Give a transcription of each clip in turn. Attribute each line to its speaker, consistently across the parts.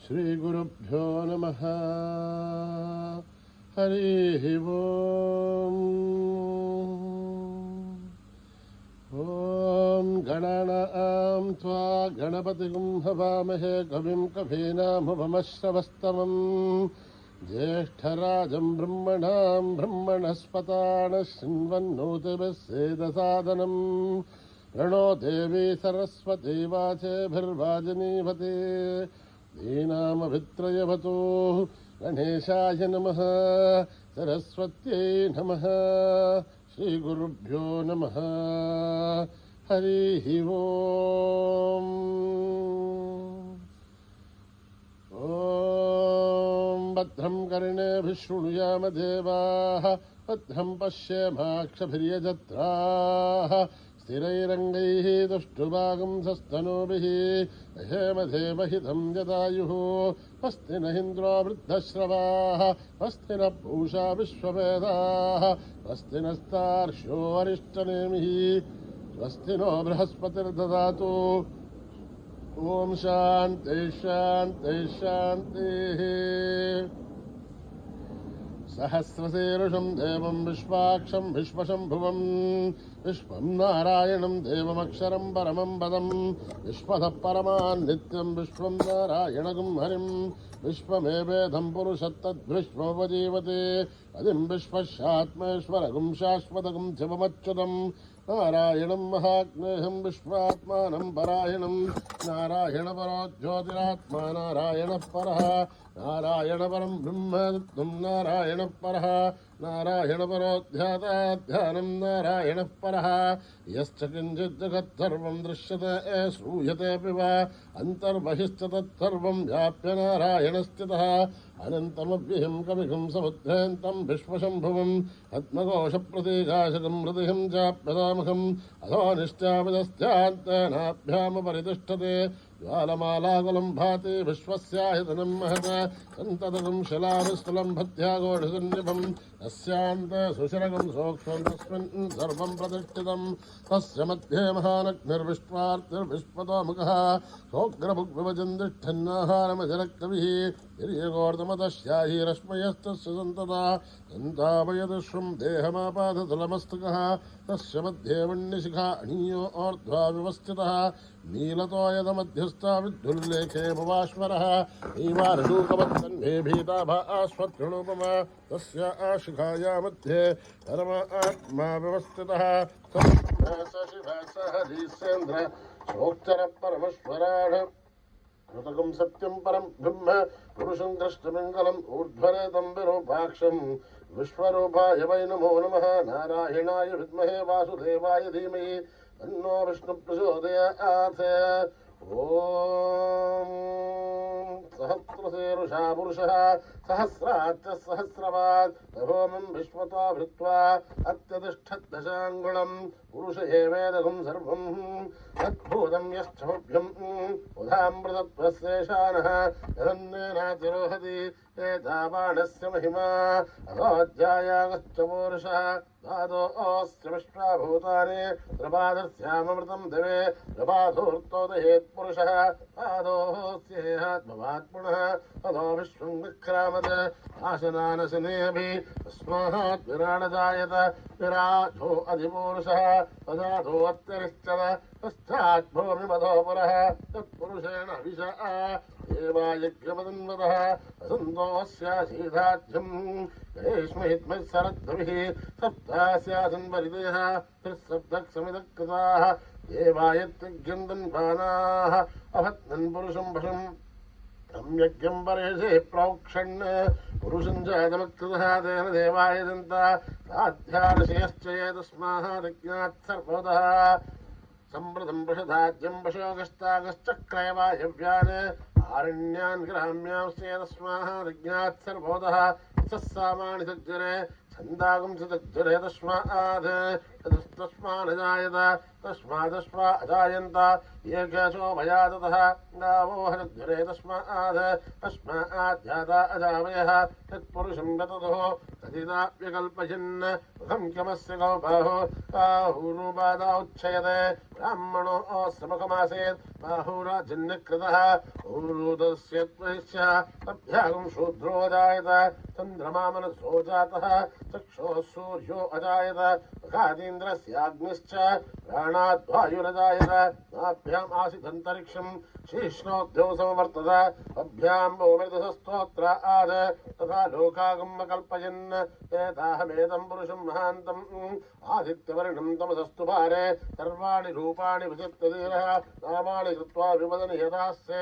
Speaker 1: श्रीगुरुभ्यो नमः। हरिः ओम्। ॐ गणानां त्वा गणपतिं हवामहे कविं कवीनामुपमश्रवस्तमम् ज्येष्ठराजं ब्रह्मणां ब्रह्मणस्पतान् शृण्वन्नोतिभिः सेदसादनम् प्रणो देवी सरस्वती वाचेभिर्वाजनीवते दीनामभित्रयवतो गणेशाय नमः सरस्वत्यै नमः श्रीगुरुभ्यो नमः। हरिः ओम्। ॐ भद्रं कर्णेभिः शृणुयाम देवाः भद्रं पश्येमाक्षभिर्यजत्राः स्थिरैरङ्गैः दुष्टुभागं सस्तनूभिः हेमधेमहितं जदायुः स्वस्ति न इन्द्रो वृद्धश्रवाः स्वस्ति न पूषा विश्ववेदाः स्वस्ति नस्तार्क्ष्यो अरिष्टनेमिः स्वस्ति नो बृहस्पतिर्ददातु। ॐ शान्ति शान्ति शान्तिः। सहस्रशीर्षं देवं विश्वाक्षं विश्वशम्भुवं विश्वं नारायणं देवमक्षरं परमं पदं विश्वतः परमान् नित्यं विश्वं नारायणगुं हरिं विश्वमेवेदं पुरुषत्तद्विश्वोपजीवते पदिं विश्वस्यात्मेश्वरगुं शाश्वतगुं शिवमच्युतं नारायणं महाग्नेहं विश्वात्मानं परायणं नारायणपरो ज्योतिरात्मा नारायणः परः नारायणपरं ब्रह्म नारायणः परः नारायणपरो ध्याताध्यानं नारायणः परः यश्च किञ्चित् जगत्सर्वं दृश्यते श्रूयतेऽपि वा अन्तर्बहिश्च तत्सर्वं व्याप्य नारायणस्थितः अनन्तमव्ययं कविगुं समुद्रेन्तं विश्वशम्भुवं पद्मघोषप्रतीकाशकं हृदयं चाप्यतामहम् अधो निश्चापदस्त्यान्तनाभ्यामुपरितिष्ठते ज्वालमालाकुलं भाति विश्वस्यायतनं महत् सन्ततं शिलाविस्थलं भत्याघोषसन्निभं तस्यान्ते सुशिरगं सोक्ष्मं तस्मिन् सर्वं प्रतिष्ठितं तस्य मध्ये महानग्निर्विश्वार्तिर्विश्वतोमुखः सोऽग्रभुग्विभजन् तिष्ठन्नाहारमजलकविः हिर्यगोर्धमतस्याहिरश्मयस्तस्य सन्तता सन्तापयदश्वं देहमापादतलमस्तकः तस्य मध्ये वह्निशिखा अणीयो ऊर्ध्वा व्यवस्थितः नीलतो यदमध्यस्था विद्युल्लेखे भवाश्वरः नीवारशूकवत्सन्धे भीताभास्वतृणोपमा तस्य आशिखाया मध्ये परमात्मा व्यवस्थितः हरीश्चन्द्र सोक्चर परमेश्वराण कृतकं सत्यं परं ब्रह्म पुरुषं दृष्टमङ्गलम् ऊर्ध्वरेतं विरूपाक्षं विश्वरूपाय वै नमो नमः। नारायणाय विद्महे वासुदेवाय धीमहि तन्नो विष्णु प्रचोदयात्। ॐ सहस्रशीर्षा पुरुषः सहस्राच्च सहस्रवात् होमं विश्वतो भृत्वा अत्यतिष्ठद्दशाङ्गुलं पुरुष एवेदगुं सर्वं तद्भूतं यश्चोभ्यं उदामृतत्वस्येषानः यदन्नेनातिरोहति एतावाणस्य महिमा अधोऽध्यायागश्च पूरुषः द्वादोऽस्य विश्वाभूतानि प्रपादस्यामृतं दिवे प्रपाधूर्तोदयेत् पुरुषः पादोऽस्येहात्मवात् पुनः ततो विश्वं विक्रामत् आशनानशनेऽभि तस्मात् विराडजायत विराजो अधिपूरुषः तदाधोऽत्यरिश्चत पश्चात् भूमिमधो पुरः तत्पुरुषेण विषा देवायज्ञपदन्वतः असन्तोऽस्यासीधाज्यम् ग्रीष्महित्मः शरद्भिः सप्तास्यासन्वरितयः त्रिसप्तक्समितकृताः देवायत्यज्ञन्दन्वानाः अभत्नन् पुरुषं भषम् सम्यज्ञं परेशे प्रोक्षन् पुरुषं जातमकृतः तेन देवाय दन्ता साध्यादशयश्च ये तस्मात् सर्वतः सम्प्रतं पशुधाज्यं पशोगस्तागश्चक्रयवायव्यान् आरण्यान् ग्राम्यांश्च तस्मात् सर्वतः सस्सामानि सज्जरे छन्दागं सज्जरे तस्मात् तस्मानजायत तस्मादश्वा अजायन्त एकशो भया ततः गावो हरध्वरे तस्माद् अस्माद्जाता अजावयः तत्पुरुषं गततो तदिदाप्यकल्पयन् मुखं क्यमस्य गौबाहो बाहुरुपादा उच्छयते ब्राह्मणो समकमासेत् बाहुराजन्यकृतः ऊरुदस्य त्वस्य अभ्यागं शूद्रो अजायत चन्द्रमा मनसो जातः चक्षुः सूर्यो अजायत मुखादीन्द्रस्याग्निश्च प्राणाद्वायुरजायत नाभ्याम् आसीदन्तरिक्षं शीर्ष्णोद्यो समवर्तत अभ्यां भूमिर्दशस्तोत्र आद तथा लोकागम कल्पयन् एताहमेदं पुरुषं महान्तम् आदित्यवर्णं तमसस्तु पारे सर्वाणि रूपाणि विचित्यधीरः नामानि कृत्वा विवदन् यदास्ये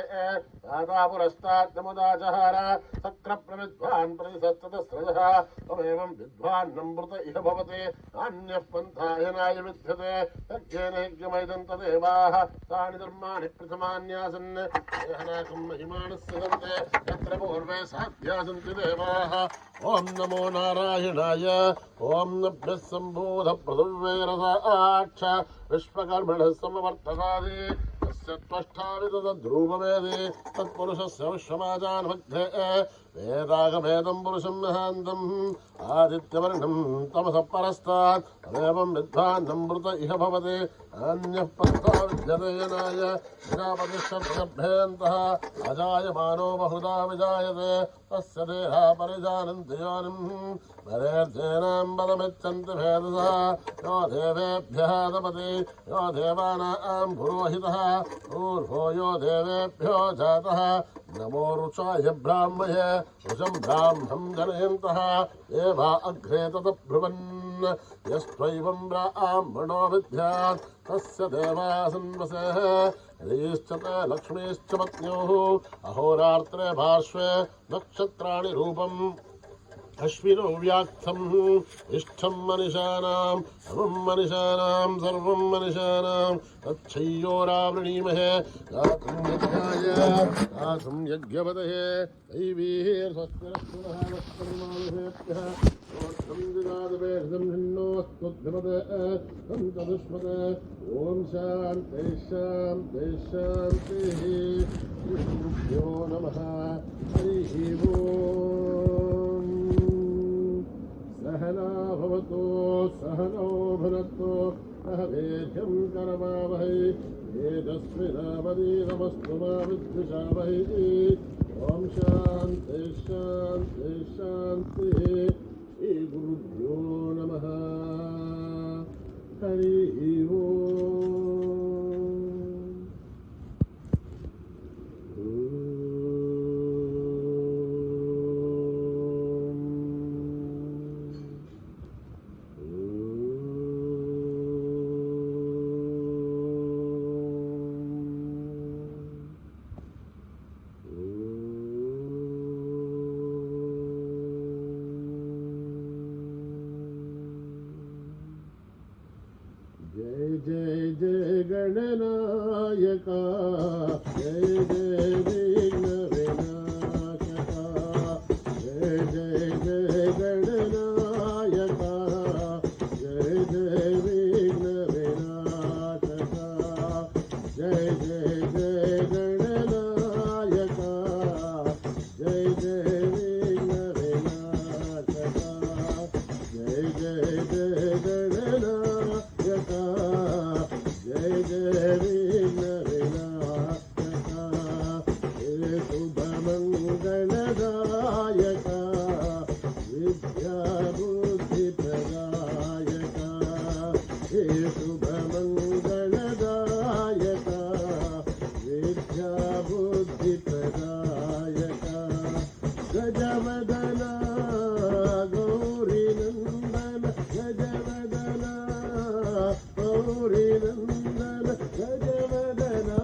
Speaker 1: दाता पुरस्तात् नमुदाचहार सक्र प्रतिसत्ततस्रजः तमेवं विद्वान्नमृत इह भवति नान्यः पन्थायनाय विद्यते यज्ञेनैज्ञमैदं तदेवाः तानि धर्माणि प्रथमान्यासन् देहनाकं महिमानस्य सन्ते यत्र पूर्वे साध्या सन्ति देवाः ॐ नमो नारायणाय ॐ नभ्यः सम्भूत पृथिव्यैरसाक्ष विश्वकर्मणः समवर्तकादि तस्य त्वष्टाविदध्रूपमेदि तत्पुरुषस्य विश्वमाजान्मध्ये वेदागमेदं पुरुषं महान्तम् आदित्यवर्णं तमसः परस्तात् तमेवं विद्वान्नमृत इह भवति अन्यः पन्था विद्यते यनाय विनापतिष्ठभ्यन्तः अजायमानो बहुधा विजायते तस्य देहा परिजानन्ति योनिम् वरेर्जेनां बलमिच्छन्ति भेदसः यो देवेभ्यः तपति यो देवानां पुरोहितः ऊर्ध्वो यो देवेभ्यो जातः नमो रुचाय ब्राह्मये रुचं ब्राह्मं जनयन्तः एवा अग्रे ततब्रुवन् यस्त्वैवं ब्राह्मणो विद्यात् तस्य देवासन्वसेः ह्रीश्चते लक्ष्मीश्च पत्न्योः अहोरात्रे पार्श्वे नक्षत्राणि रूपम् अश्विनो व्याक्तम् इष्टं मनिषाणाम् अमं मनिषाणां सर्वं मनिषाणां तच्छय्योरावृणीमहे गातुं यज्ञाय गातुं यज्ञपतये दैवीर्स्वस्तिरस्तुनः वत्कर्मानुषेभ्यः ोत्रं दिगादवेदं हिन्नोऽस्तुद्भिपदे तं तदुष्पदे ॐ शान्ति शान्ति शान्तिः श्रीगुरुभ्यो नमः हरिः ॐ सहना भवतु सहनौ भुनक्तु सह वीर्यं करवावहै तेजस्विनावधीतमस्तु मा विद्विषावहै ॐ शान्ति शान्ति शान्तिः श्रीगुरुभ्यो नमः हरिः जय जय गणनायका जय जय विघ्न विनाशका जय जय जय गणनायका जय जय विघ्न विनाशका जय जय जय गणनायका जय जय विघ्न विनाशका जय जय जय गणनायका जय जय विघ्न विनाशका हे शुभमङ्गलदायका विद्या बुद्धिप्रदायका हे शुभमङ्गलदायका विद्या बुद्धिप्रदायका गजवदना गौरीनन्दन गजवदना गौरीनन्दन गजवदना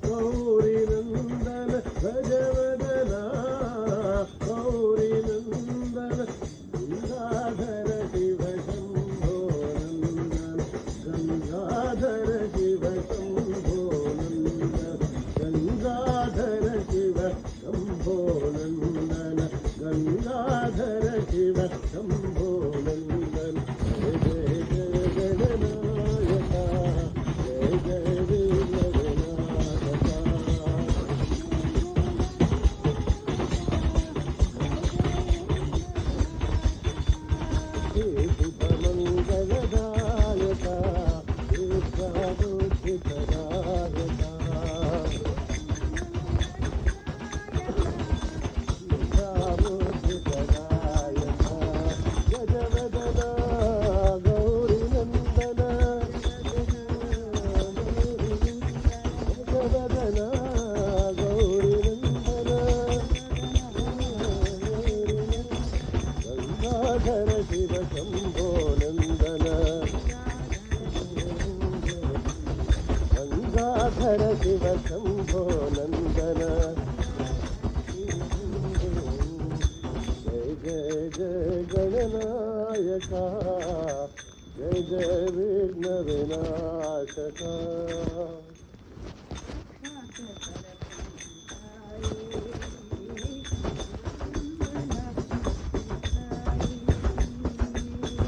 Speaker 1: गौरीनन्दन गजवदना गौरीनन्दन गंगाधर शिव शम्भो नन्दन गंगाधर शिव शम्भो नन्दन गंगाधर शिव शम्भो नन्दन गंगाधर शिव शम्भो नन्दन जय जय शिव शंभो नंदन जय जय जय गणनायका जय जय विघ्न विनाशका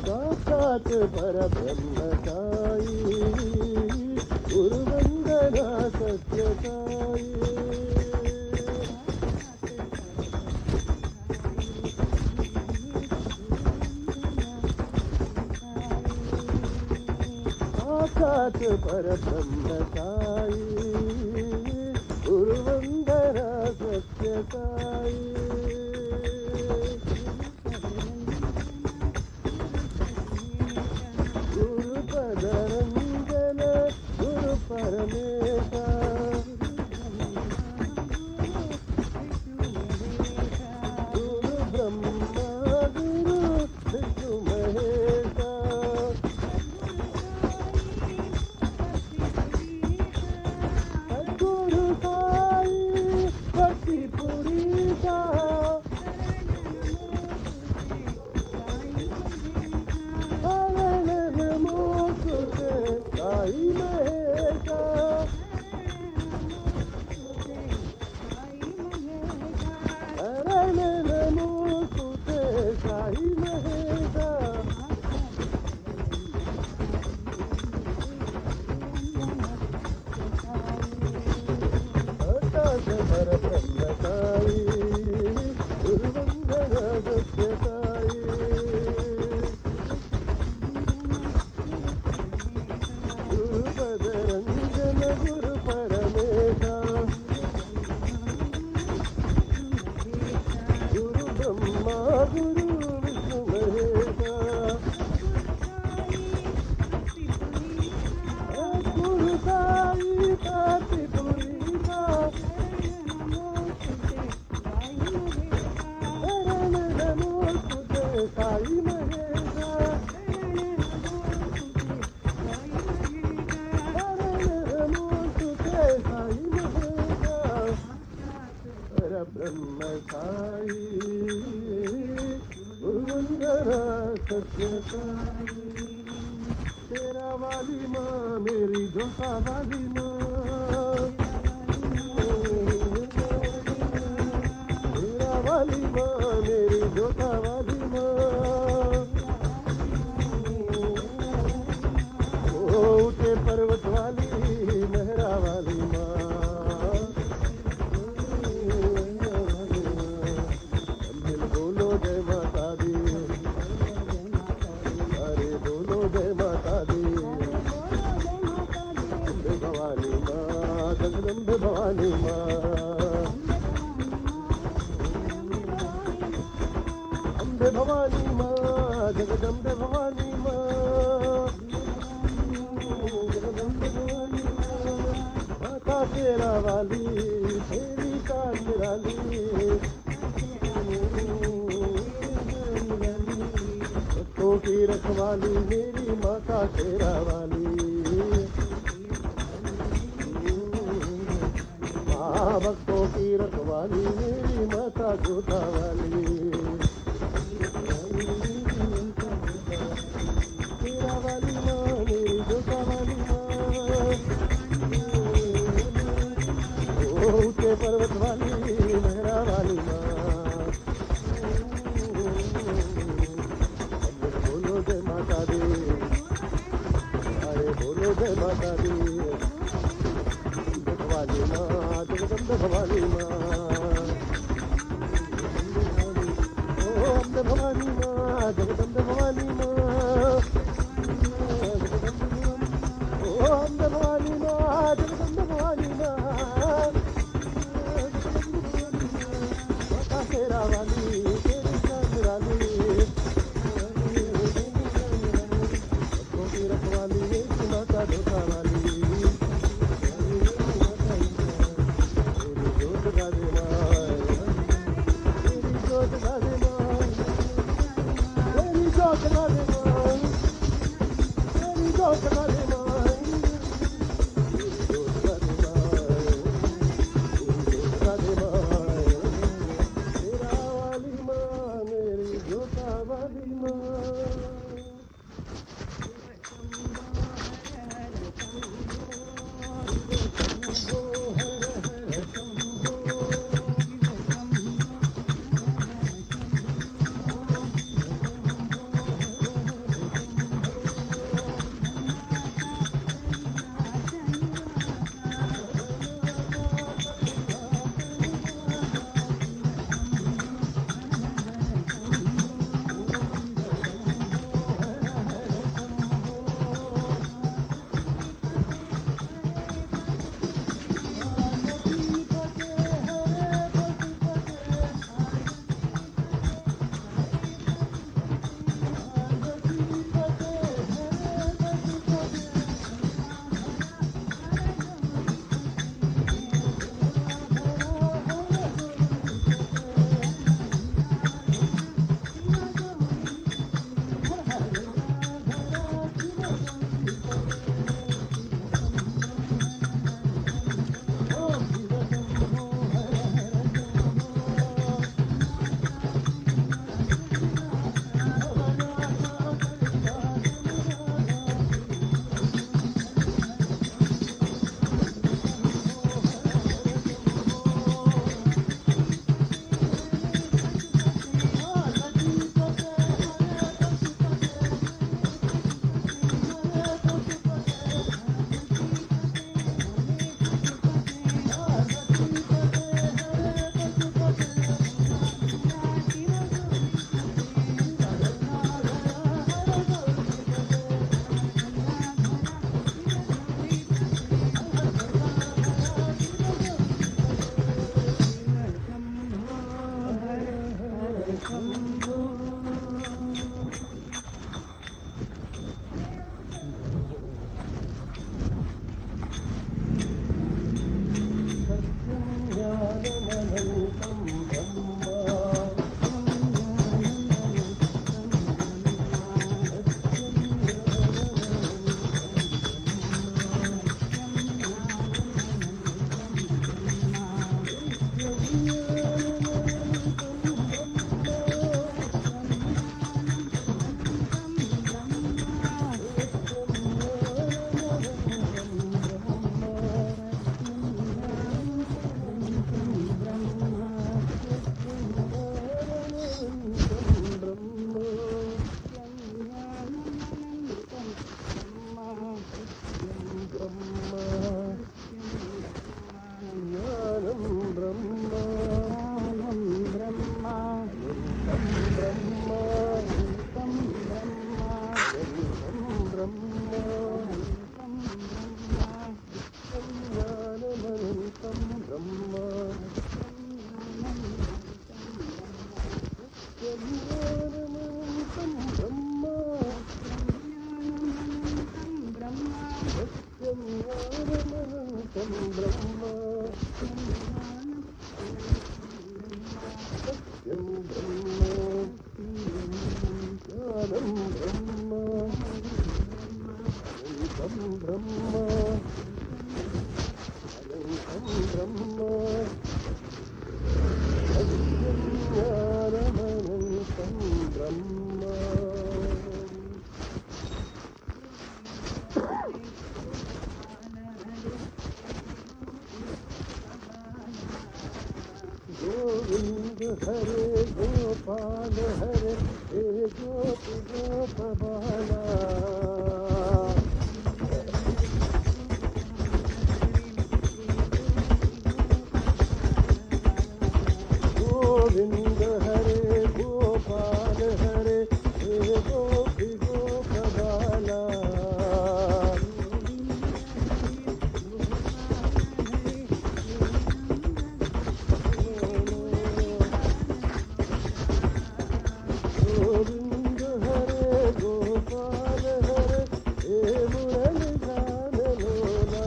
Speaker 1: साक्षात् परब्रह्म साई गुरुवंदना सत्य साई साक्षात् परब्रह्म साई गुरुवंदना सत्य साई गुरुपदरंजन गुरु परमेशा गुरु ब्रह्मा गुरु विष्णु महेशा सद्गुरु साई भक्ति पुरीशा साई महेशा शरण नमो तुते साई महेशा साक्षात् परब्रह्म साई गुरुवंदना सत्य साई गुरुपदरंजन गुरु परमेशा गुरु ब्रह्मा गुरु विष्णु महेशा गुरु साई भक्ति पुरीशा शरण नमो तुते साई महेशा ब्रह्म साई गुरुवंदना सत्य साई तेरा वाली माँ मेरी जोता वाली माँ तेरा वाली माँ मेरी जोता वाली माँ ऊंचे पर्वत वाली मेहरा वाली माँ बोलो जय माता दी अरे बोलो जय माता दी अम्बे भवानी माँ जगदम्बे भवानी माँ अम्बे भवानी माँ जगदम्बे भवानी माँ जगदम्बे भवानी माँ माता तेरा वाली तेरी का निराली भक्तों की रखवाली मेरी माता तेरा वाली माँ भक्तों की रखवाली मेरी माता जोता वाली तेरा वाली माँ मेरी जोता वाली माँ ऊंचे पर्वत वाली मेहरा वाली माँ बोलो जय माता दी अरे बोलो जय माता दी भवानी माँ जगदम्बे भवानी माँ ओ अम्बे भवानी माँ जगदम्बे भवानी माँ ओ अम्बे भवानी माँ जगदम्बे भवानी माँ माता तेरा वाली तेरी चांद रानी रखवाली मेरी माता जोता वाली मेरी जोत गा दे माँ मेरी जोत गा दे माँ मेरी जोत गा दे माँ मेरी जोत गा दे माँ ज्ञानमनन्तं ब्रह्म सत्यं ब्रह्म ज्ञानं ब्रह्म अनन्तं ब्रह्म अनन्तं ब्रह्म सत्यं ज्ञानमनन्तं ब्रह्म गोविंद हरे गोपाल हरे हे गोपी गोपबाला गोविंद हरे गोपाल हरे हे गोपी गोपबाला गोविंद हरे गोपाल हरे हे मुरली गान लोला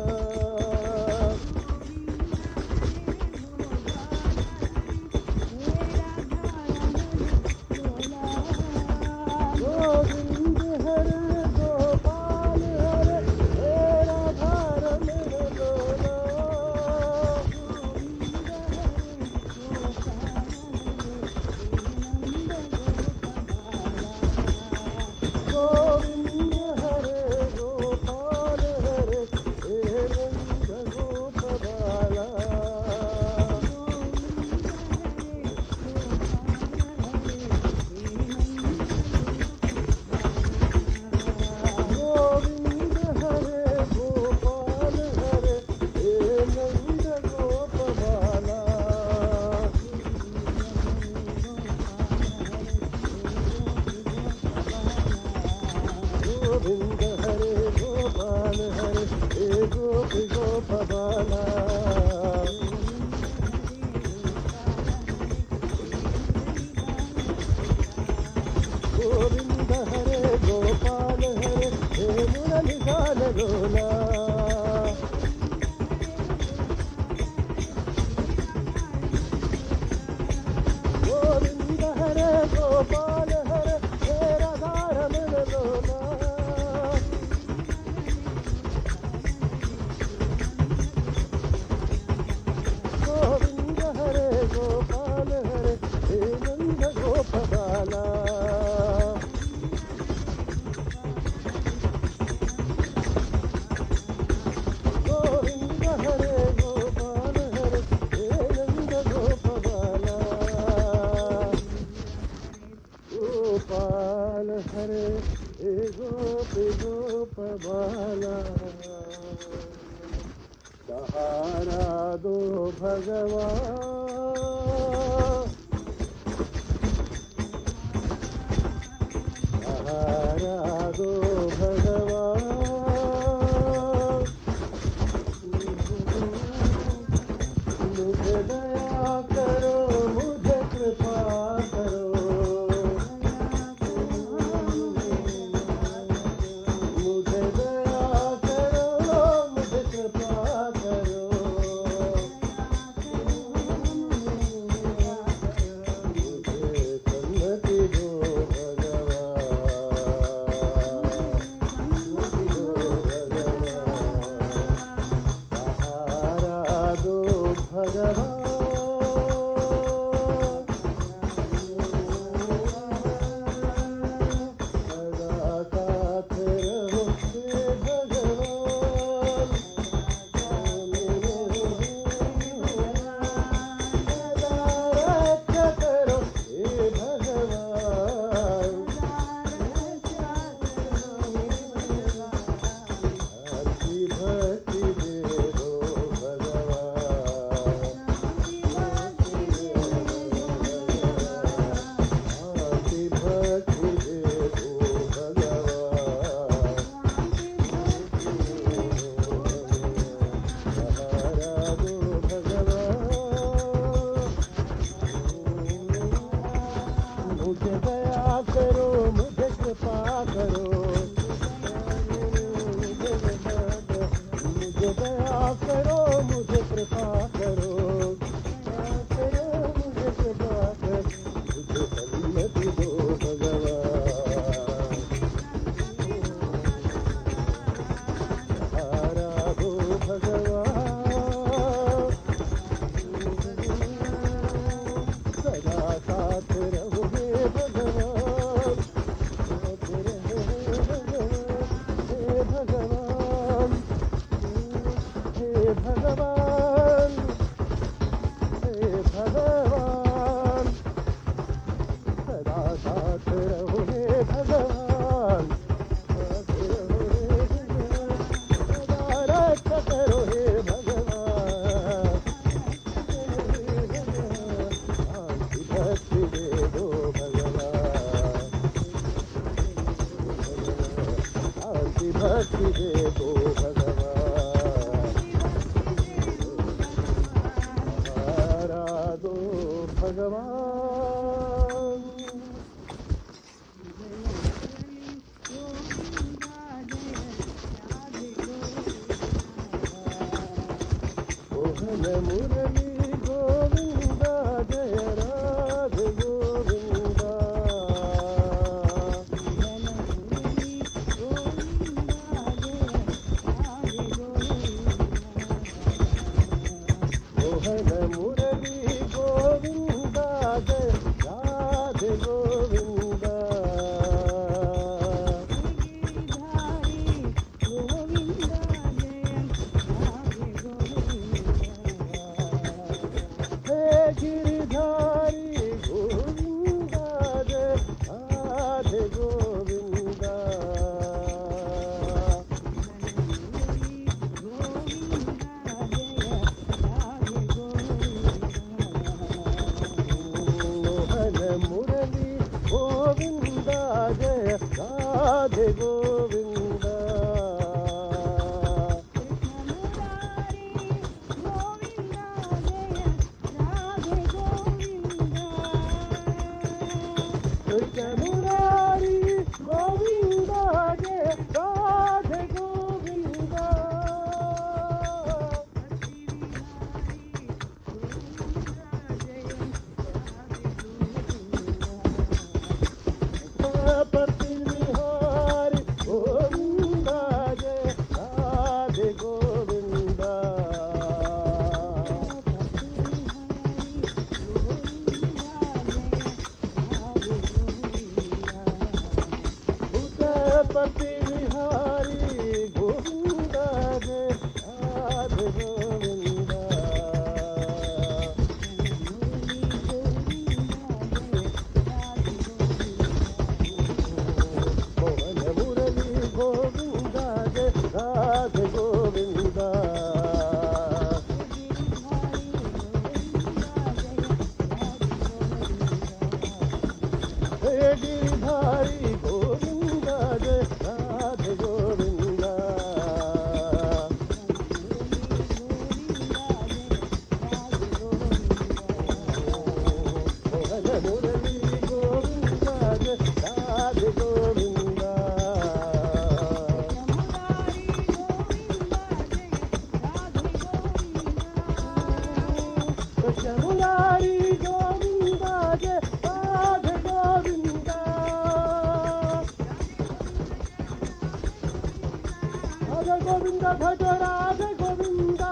Speaker 1: गोविंद हरे गोपाल हरे हे राधा रमण लोला गोविंद हरे गोपाल हरे हे नंद गोपबाला गोविंद हरे गोपाल हरे हे नंद गोपबाला गोविंद हरे गोपाल हरे हे गोपी गोपबाला गोविंद हरे गोपाल हरे हे मुरली गान लोला गोविंद हरे गोपाल हरे हे राधा रमण लोला गोविंद हरे गोपाल हरे हे नंद गोपबाला गोविंद हरे गोपाल हरे हे नंद गोपबाला गोपाल हरे हे गोपी गोपबाला सहारा दो भगवान सहारा दो भगवान मुझे दया करो मुझे कृपा करो मुझे दया करो मुझे कृपा करो मुझे दया करो, मुझे कृपा करो, दया करो, मुझे कृपा करो, मुझे सन्मति दो भगवान, सहारा दो भगवान, सदा साथ रहो हे भगवान, साथ रहो हे भगवान, हे भगवान, हे भगवान, सदा साथ रहो हे भगवान, साथ रहो हे भगवान, सदा रक्षा करो हे भगवान, शांति भक्ति दे दो भगवान, शांति भक्ति दे दो भगवान, सहारा दो भगवान। मोहन मुरली गोविंदा जय राधे गोविंदा, मोहन मुरली गोविंदा जय राधे गोविंदा, हे गिरिधारी गोविंदा जय राधे गोविंदा, मोहन मुरली गोविंदा जय राधे गोविंदा, कृष्ण मुरारी गोविंदा जय राधे गोविंदा, पति बिहारी गोविंदा जय राधे गोविंदा, पति बिहारी गोविंदा जय राधे गोविंदा, मोहन मुरली गोविंदा जय राधे गोविंदा, हे गिरिधारी गोविंदा जय राधे गोविंदा, मोहन मुरली गोविंदा जय राधे गोविंदा, कृष्ण मुरारी गोविंदा जय राधे गोविंदा, राधे गोविंदा भज राधे गोविंदा,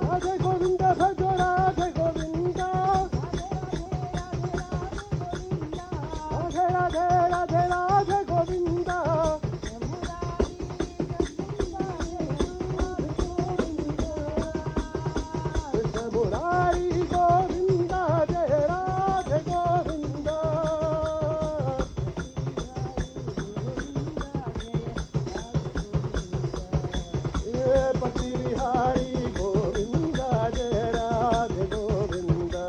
Speaker 1: राधे गोविंदा भज राधे गोविंदा, राधे राधे राधे राधे गोविंदा, कृष्ण मुरारी गोविंदा जय राधे गोविंदा, पति बिहारी गोविंदा जय राधे गोविंदा,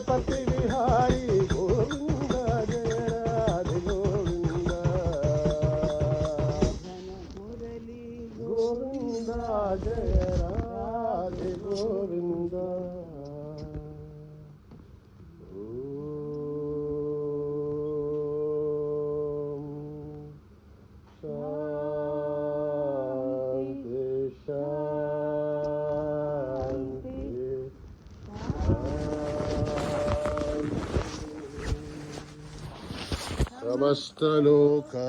Speaker 1: पति बिहारी गोविंदा जय राधे गोविंदा, गोविंदा जय राधे गोविंदा। समस्तलोका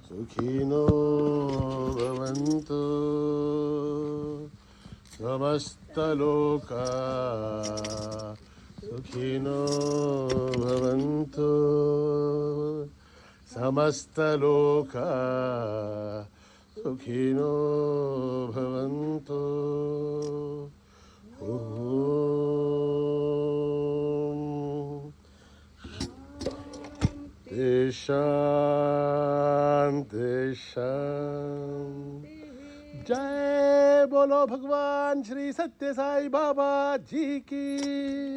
Speaker 1: सुखिनो भवन्तु समस्तलोका सुखिनो भवन्तु समस्तलोका सुखिनो भवन्तु ॐ शांति शांति। जय बोलो भगवान श्री सत्य साई बाबा जी की।